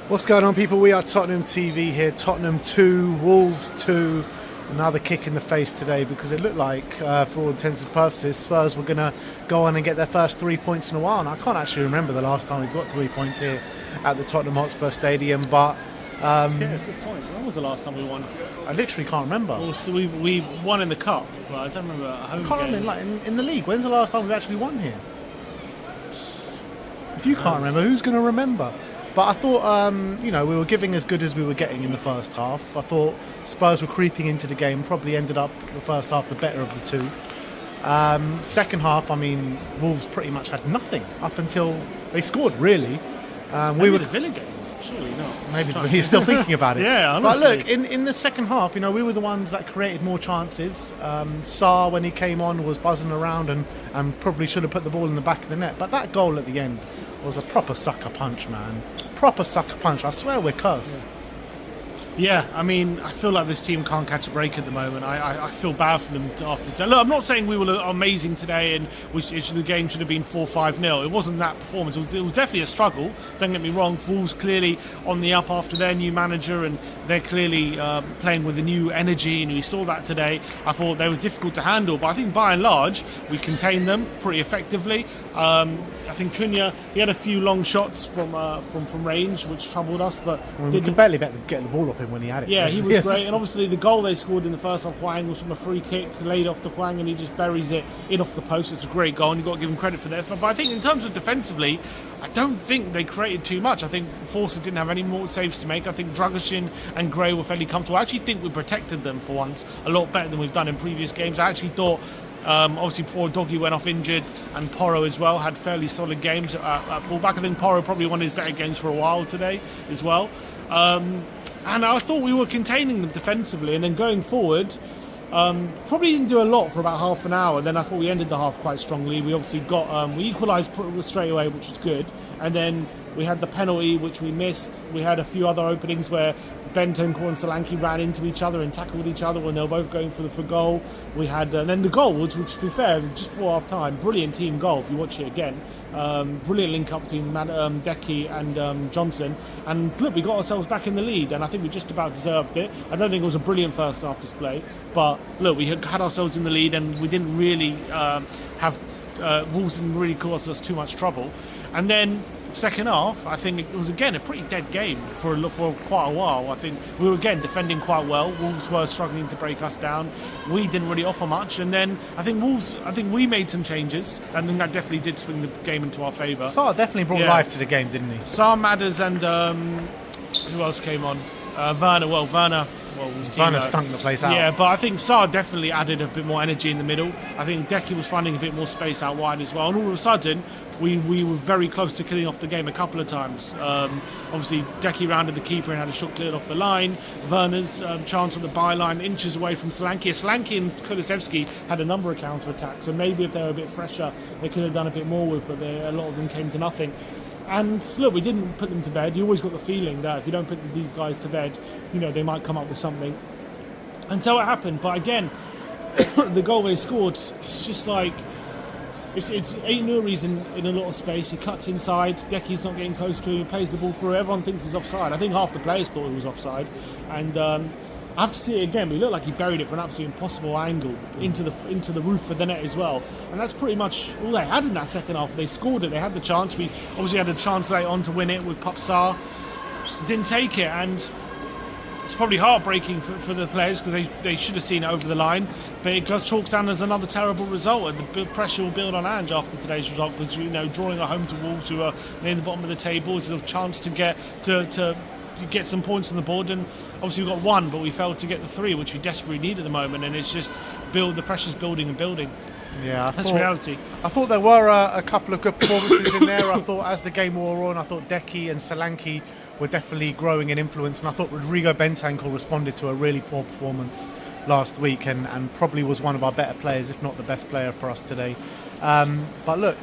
What's going on, people? We are Tottenham TV here. Tottenham 2, Wolves 2. Another kick in the face today because it looked like, for all intents and purposes, Spurs were going to go on and get their first 3 points in a while. And I can't actually remember the last time we got 3 points here at the Tottenham Hotspur Stadium. But yeah, it's a good point. When was the last time we won? I literally can't remember. Well, so we won in the cup, but I don't remember a home I can't game. remember, like in the league. When's the last time we've actually won here? If you can't remember, who's going to remember? But I thought, we were giving as good as we were getting in the first half. I thought Spurs were creeping into the game, probably ended up the first half the better of the two. Second half, Wolves pretty much had nothing up until they scored, really. We were the Villa game, surely not. Maybe you're still thinking about it. Yeah, honestly. But look, in the second half, we were the ones that created more chances. Sarr, when he came on, was buzzing around and probably should have put the ball in the back of the net. But that goal at the end was a proper sucker punch, man. Proper sucker punch. I swear we're cursed. Yeah, I feel like this team can't catch a break at the moment. I feel bad for them after today. Look, I'm not saying we were amazing today and the game should have been 4-5-0. It wasn't that performance. It was definitely a struggle. Don't get me wrong. Wolves clearly on the up after their new manager, and they're clearly playing with a new energy, and we saw that today. I thought they were difficult to handle, but I think by and large we contained them pretty effectively. I think Cunha, he had a few long shots from range, which troubled us, but we could barely get the ball off him when he had it. Yeah, he was great, and obviously the goal they scored in the first half, Hwang, was from a free kick laid off to Hwang, and he just buries it in off the post. It's a great goal, and you've got to give him credit for that. But I think in terms of defensively, I don't think they created too much. I think Forster didn't have any more saves to make. I think Dragoshin and Gray were fairly comfortable. I actually think we protected them for once a lot better than we've done in previous games. I actually thought, obviously before Doggy went off injured, and Porro as well had fairly solid games at fullback. I think Porro probably one of his better games for a while today as well. And I thought we were containing them defensively, and then going forward, probably didn't do a lot for about half an hour. Then I thought we ended the half quite strongly. We obviously we equalised straight away, which was good, and then we had the penalty which we missed. We had a few other openings where Bentancur and Solanke ran into each other and tackled each other when they were both going for goal. We had and then the goal, which to be fair, just before half time, brilliant team goal if you watch it again. Brilliant link up between Decky and Johnson, and look, we got ourselves back in the lead, and I think we just about deserved it. I don't think it was a brilliant first half display, but look, we had ourselves in the lead, and we didn't really have Wolves didn't really cause us too much trouble. And then second half, I think it was again a pretty dead game for quite a while. I think we were again defending quite well. Wolves were struggling to break us down. We didn't really offer much, and then I think we made some changes, and then that definitely did swing the game into our favour. Sarr definitely brought life to the game, didn't he? Sarr, Madders, and who else came on? Werner. Werner stunk the place out. Yeah, but I think Sarr definitely added a bit more energy in the middle. I think Decky was finding a bit more space out wide as well. And all of a sudden, we were very close to killing off the game a couple of times. Obviously, Decky rounded the keeper and had a shot cleared off the line. Werner's chance on the byline, inches away from Solanke. Solanke and Kulusevski had a number of counter-attacks, so maybe if they were a bit fresher, they could have done a bit more with, but a lot of them came to nothing. And look, we didn't put them to bed. You always got the feeling that if you don't put these guys to bed, they might come up with something. And so it happened. But again, the goal they scored, it's just like, it's Nuri's in a lot of space. He cuts inside. Decky's not getting close to him. He plays the ball through. Everyone thinks he's offside. I think half the players thought he was offside. And I have to see it again, but it looked like he buried it for an absolutely impossible angle into the roof of the net as well. And that's pretty much all they had in that second half. They scored it. They had the chance. We obviously had a chance late on to win it with Sarr. Didn't take it, and it's probably heartbreaking for the players because they should have seen it over the line. But it chalks down as another terrible result, and the pressure will build on Ange after today's result because drawing at home to Wolves, who are near the bottom of the table, is a chance to get some points on the board. And obviously we got one, but we failed to get the three, which we desperately need at the moment. And it's just the pressure's building and building. Yeah, that's reality. I thought there were a couple of good performances in there. I thought as the game wore on, I thought Decky and Solanke were definitely growing in influence, and I thought Rodrigo Bentancur responded to a really poor performance last week and probably was one of our better players, if not the best player for us today. But look,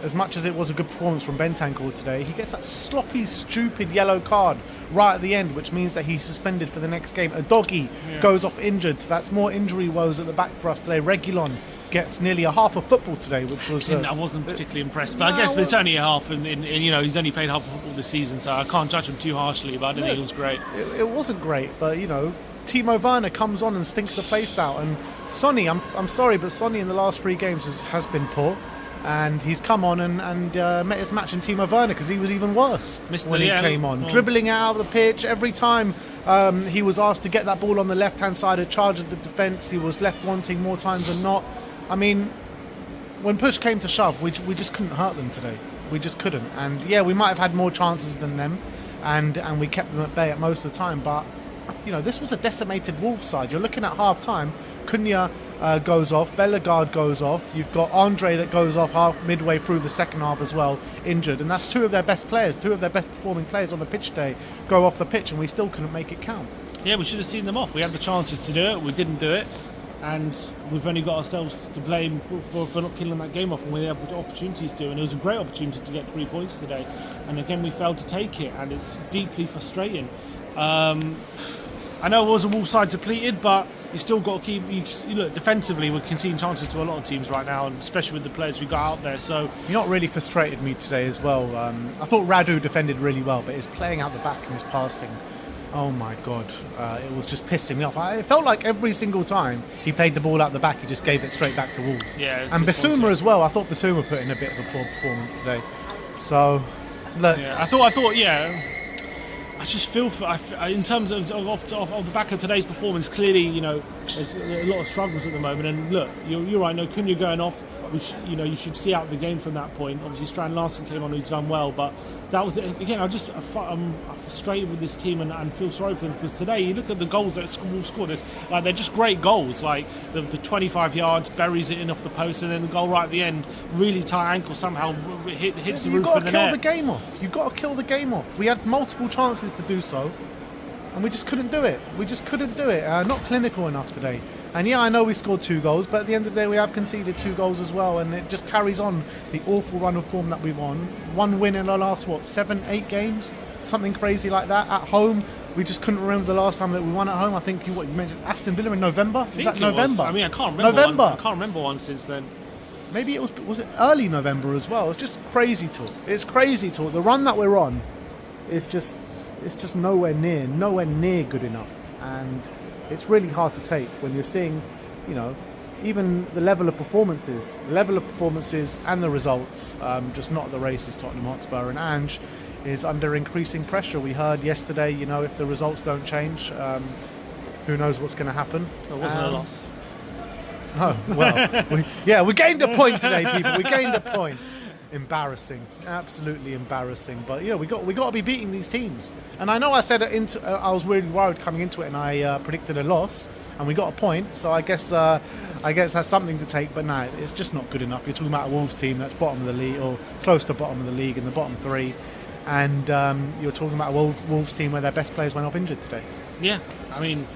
as much as it was a good performance from Bentancur today, he gets that sloppy, stupid yellow card right at the end, which means that he's suspended for the next game. A doggy goes off injured, so that's more injury woes at the back for us today. Reguilon gets nearly a half of football today, which was. I wasn't particularly impressed, but I guess it's only a half, and you know he's only played half of football this season, so I can't judge him too harshly. But I didn't think it was great. It wasn't great, but you know, Timo Werner comes on and stinks the place out, and Sonny, I'm sorry, but Sonny in the last 3 games has been poor. And he's come on and met his match in Timo Werner because he was even worse when he came on. Dribbling out of the pitch every time he was asked to get that ball on the left-hand side of charge of the defence, he was left wanting more times than not. I mean, when push came to shove, we just couldn't hurt them today. We just couldn't. And yeah, we might have had more chances than them, and we kept them at bay at most of the time. But you know, this was a decimated Wolves side. You're looking at half-time, Cunha goes off, Bellegarde goes off, you've got Andre that goes off midway through the second half as well, injured, and that's 2 of their best players, 2 of their best performing players on the pitch today go off the pitch, and we still couldn't make it count. Yeah, we should have seen them off. We had the chances to do it, we didn't do it, and we've only got ourselves to blame for not killing that game off, and we had opportunities to, and it was a great opportunity to get 3 points today, and again we failed to take it, and it's deeply frustrating. I know it was a Wolves side depleted, but you still got to keep. You look, defensively, we're conceding chances to a lot of teams right now, and especially with the players we got out there. So you know what really frustrated me today as well? I thought Radu defended really well, but his playing out the back and his passing, oh my God, it was just pissing me off. It felt like every single time he played the ball out the back, he just gave it straight back to Wolves. Yeah, and Bissouma as well. I thought Bissouma put in a bit of a poor performance today. So, look, yeah, I thought, yeah. I just feel in terms of the back of today's performance, clearly, you know, there's a lot of struggles at the moment. And look, you're right. No, Cunha going off, which you should see out the game from that point. Obviously, Strand Larsen came on, who's done well, but that was it. Again. I'm frustrated with this team and feel sorry for them because today you look at the goals that Wolves scored. Like they're just great goals. Like the 25 yards, buries it in off the post, and then the goal right at the end, really tight ankle somehow hits the roof of the net. You've got to kill the game off. You've got to kill the game off. We had multiple chances to do so, and we just couldn't do it. Not clinical enough today. And yeah, I know we scored 2 goals, but at the end of the day, we have conceded 2 goals as well, and it just carries on the awful run of form that we've on. 1 win in the last 7-8 games, something crazy like that. At home, we just couldn't remember the last time that we won at home. I think you mentioned Aston Villa in November. Is that November? I mean, I can't remember. November. I can't remember one since then. Maybe it was it early November as well. It's just crazy talk. It's crazy talk. The run that we're on is just nowhere near good enough, and it's really hard to take when you're seeing, you know, even the level of performances and the results, just not at the races. Tottenham Hotspur and Ange is under increasing pressure. We heard yesterday, you know, if the results don't change, who knows what's going to happen. It wasn't a loss. Oh, well, we gained a point today, people. We gained a point. Embarrassing, absolutely embarrassing. But yeah, we got to be beating these teams. And I know I said I was really worried coming into it, and I predicted a loss, and we got a point. So I guess that's something to take. But no, it's just not good enough. You're talking about a Wolves team that's bottom of the league or close to bottom of the league in the bottom 3, and you're talking about a Wolves team where their best players went off injured today. Yeah, I mean,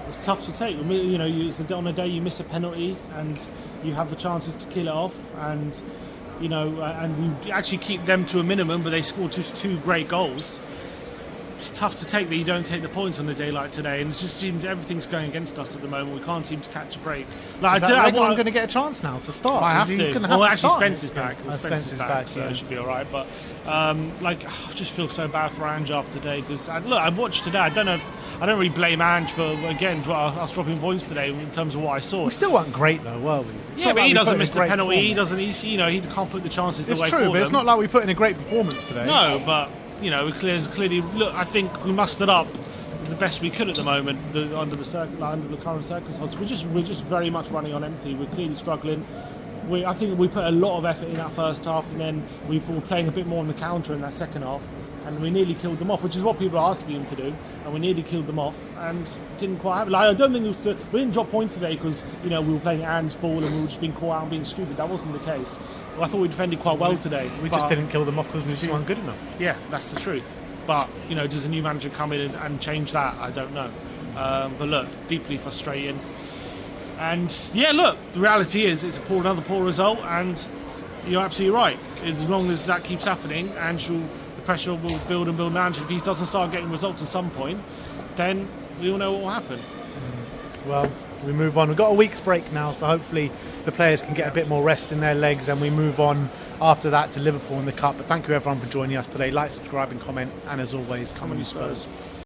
it's tough to take. You know, on a day you miss a penalty and you have the chances to kill it off, and you know, and you actually keep them to a minimum, but they scored just 2 great goals. It's tough to take that you don't take the points on a day like today, and it just seems everything's going against us at the moment. We can't seem to catch a break. Like, I'm going to get a chance now to start. I have to. Well, actually, Spencer's back. Spencer's back, so it should be all right. But I just feel so bad for Ange after today because I watched today. I don't really blame Ange for us dropping points today in terms of what I saw. We still weren't great though, were we? Yeah, but he doesn't miss the penalty. He doesn't. He can't put the chances away for them. It's true, but it's not like we put in a great performance today. No, but. You know, we clearly look. I think we mustered up the best we could at the moment under the current circumstances. We're just very much running on empty. We're clearly struggling. I think we put a lot of effort in that first half, and then we were playing a bit more on the counter in that second half, and we nearly killed them off, which is what people are asking him to do. And we nearly killed them off, and didn't quite happen. I don't think we didn't drop points today because we were playing Ange's ball and we were just being caught out and being stupid. That wasn't the case. I thought we defended quite well today. We just didn't kill them off because we just weren't good enough. Yeah, that's the truth. But does a new manager come in and change that? I don't know. But look, deeply frustrating. And yeah, look, the reality is it's another poor result, and you're absolutely right. As long as that keeps happening, the pressure will build and build. And if he doesn't start getting results at some point, then we all know what will happen. Well, We move on. We've got a week's break now, so hopefully the players can get a bit more rest in their legs, and we move on after that to Liverpool in the Cup. But thank you everyone for joining us today. Like, subscribe and comment, and as always, come on you Spurs.